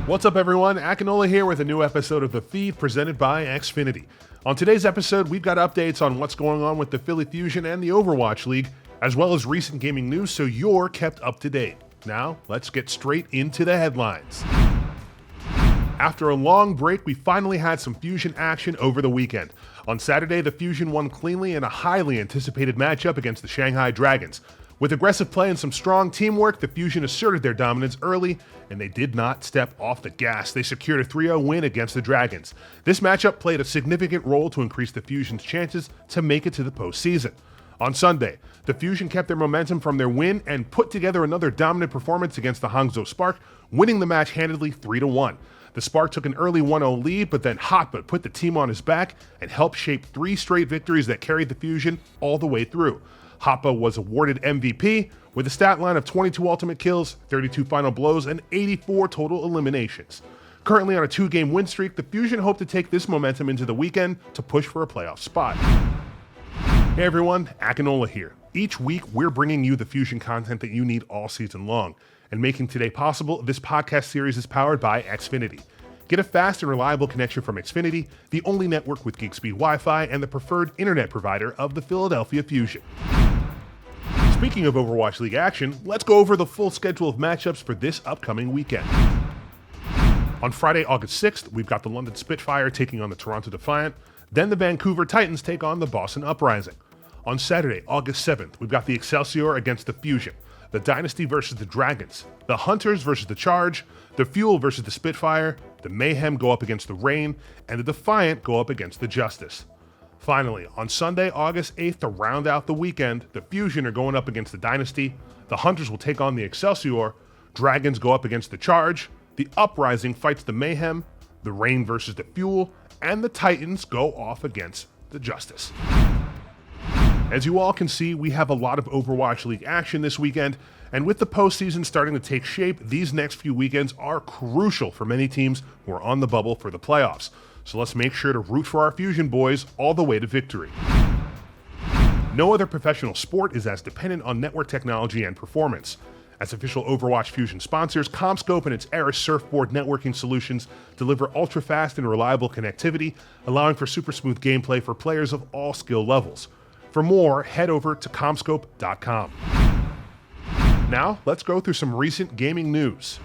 What's up, everyone? Akinola here with a new episode of The Feed presented by Xfinity. On today's episode, we've got updates on what's going on with the Philly Fusion and the Overwatch League, as well as recent gaming news so you're kept up to date. Now, let's get straight into the headlines. After a long break, we finally had some Fusion action over the weekend. On Saturday, the Fusion won cleanly in a highly anticipated matchup against the Shanghai Dragons. With aggressive play and some strong teamwork, the Fusion asserted their dominance early, and they did not step off the gas. They secured a 3-0 win against the Dragons. This matchup played a significant role to increase the Fusion's chances to make it to the postseason. On Sunday, the Fusion kept their momentum from their win and put together another dominant performance against the Hangzhou Spark, winning the match handedly 3-1. The Spark took an early 1-0 lead, but then Hotba put the team on his back and helped shape 3 straight victories that carried the Fusion all the way through. Hotba was awarded MVP with a stat line of 22 ultimate kills, 32 final blows, and 84 total eliminations. Currently on a 2-game win streak, the Fusion hope to take this momentum into the weekend to push for a playoff spot. Hey everyone, Akinola here. Each week, we're bringing you the Fusion content that you need all season long. And making today possible, this podcast series is powered by Xfinity. Get a fast and reliable connection from Xfinity, the only network with gig speed Wi-Fi and the preferred internet provider of the Philadelphia Fusion. Speaking of Overwatch League action, let's go over the full schedule of matchups for this upcoming weekend. On Friday, August 6th, we've got the London Spitfire taking on the Toronto Defiant, then the Vancouver Titans take on the Boston Uprising. On Saturday, August 7th, we've got the Excelsior against the Fusion, the Dynasty versus the Dragons, the Hunters versus the Charge, the Fuel versus the Spitfire, the Mayhem go up against the Reign, and the Defiant go up against the Justice. Finally, on Sunday, August 8th, to round out the weekend, the Fusion are going up against the Dynasty, the Hunters will take on the Excelsior, Dragons go up against the Charge, the Uprising fights the Mayhem, the Reign versus the Fuel, and the Titans go off against the Justice. As you all can see, we have a lot of Overwatch League action this weekend, and with the postseason starting to take shape, these next few weekends are crucial for many teams who are on the bubble for the playoffs. So let's make sure to root for our Fusion boys all the way to victory. No other professional sport is as dependent on network technology and performance. As official Overwatch Fusion sponsors, CommScope and its Eris surfboard networking solutions deliver ultra-fast and reliable connectivity, allowing for super smooth gameplay for players of all skill levels. For more, head over to commscope.com. Now, let's go through some recent gaming news.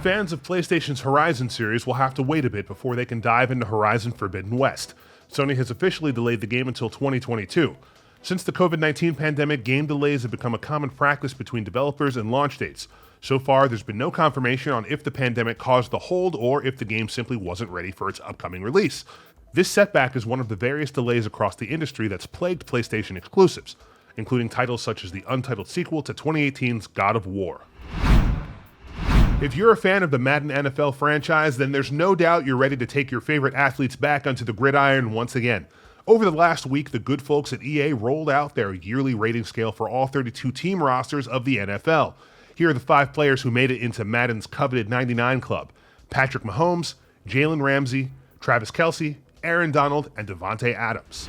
Fans of PlayStation's Horizon series will have to wait a bit before they can dive into Horizon Forbidden West. Sony has officially delayed the game until 2022. Since the COVID-19 pandemic, game delays have become a common practice between developers and launch dates. So far, there's been no confirmation on if the pandemic caused the hold or if the game simply wasn't ready for its upcoming release. This setback is one of the various delays across the industry that's plagued PlayStation exclusives, including titles such as the untitled sequel to 2018's God of War. If you're a fan of the Madden NFL franchise, then there's no doubt you're ready to take your favorite athletes back onto the gridiron once again. Over the last week, the good folks at EA rolled out their yearly rating scale for all 32 team rosters of the NFL. Here are the 5 players who made it into Madden's coveted 99 club: Patrick Mahomes, Jalen Ramsey, Travis Kelce, Aaron Donald, and Devontae Adams.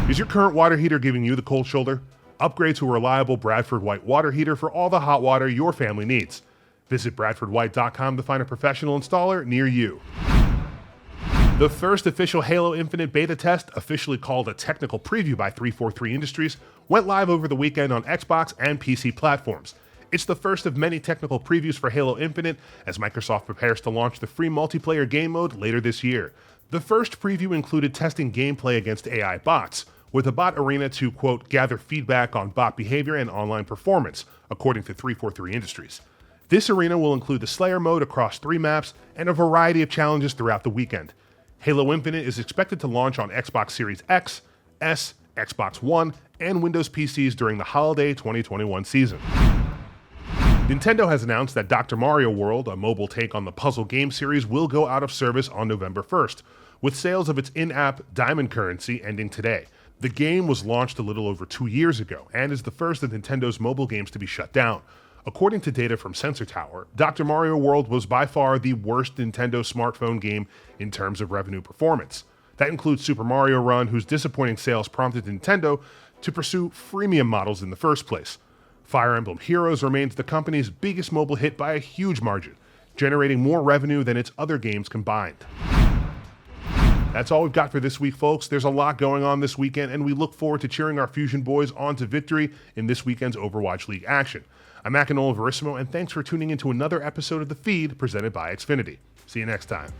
Is your current water heater giving you the cold shoulder? Upgrade to a reliable Bradford White water heater for all the hot water your family needs. Visit BradfordWhite.com to find a professional installer near you. The first official Halo Infinite beta test, officially called a technical preview by 343 Industries, went live over the weekend on Xbox and PC platforms. It's the first of many technical previews for Halo Infinite as Microsoft prepares to launch the free multiplayer game mode later this year. The first preview included testing gameplay against AI bots, with a bot arena to, quote, gather feedback on bot behavior and online performance, according to 343 Industries. This arena will include the Slayer mode across 3 maps and a variety of challenges throughout the weekend. Halo Infinite is expected to launch on Xbox Series X, S, Xbox One, and Windows PCs during the holiday 2021 season. Nintendo has announced that Dr. Mario World, a mobile take on the puzzle game series, will go out of service on November 1st, with sales of its in-app Diamond currency ending today. The game was launched a little over 2 years ago and is the first of Nintendo's mobile games to be shut down. According to data from Sensor Tower, Dr. Mario World was by far the worst Nintendo smartphone game in terms of revenue performance. That includes Super Mario Run, whose disappointing sales prompted Nintendo to pursue freemium models in the first place. Fire Emblem Heroes remains the company's biggest mobile hit by a huge margin, generating more revenue than its other games combined. That's all we've got for this week, folks. There's a lot going on this weekend, and we look forward to cheering our Fusion boys on to victory in this weekend's Overwatch League action. I'm Akinola, and thanks for tuning into another episode of The Feed presented by Xfinity. See you next time.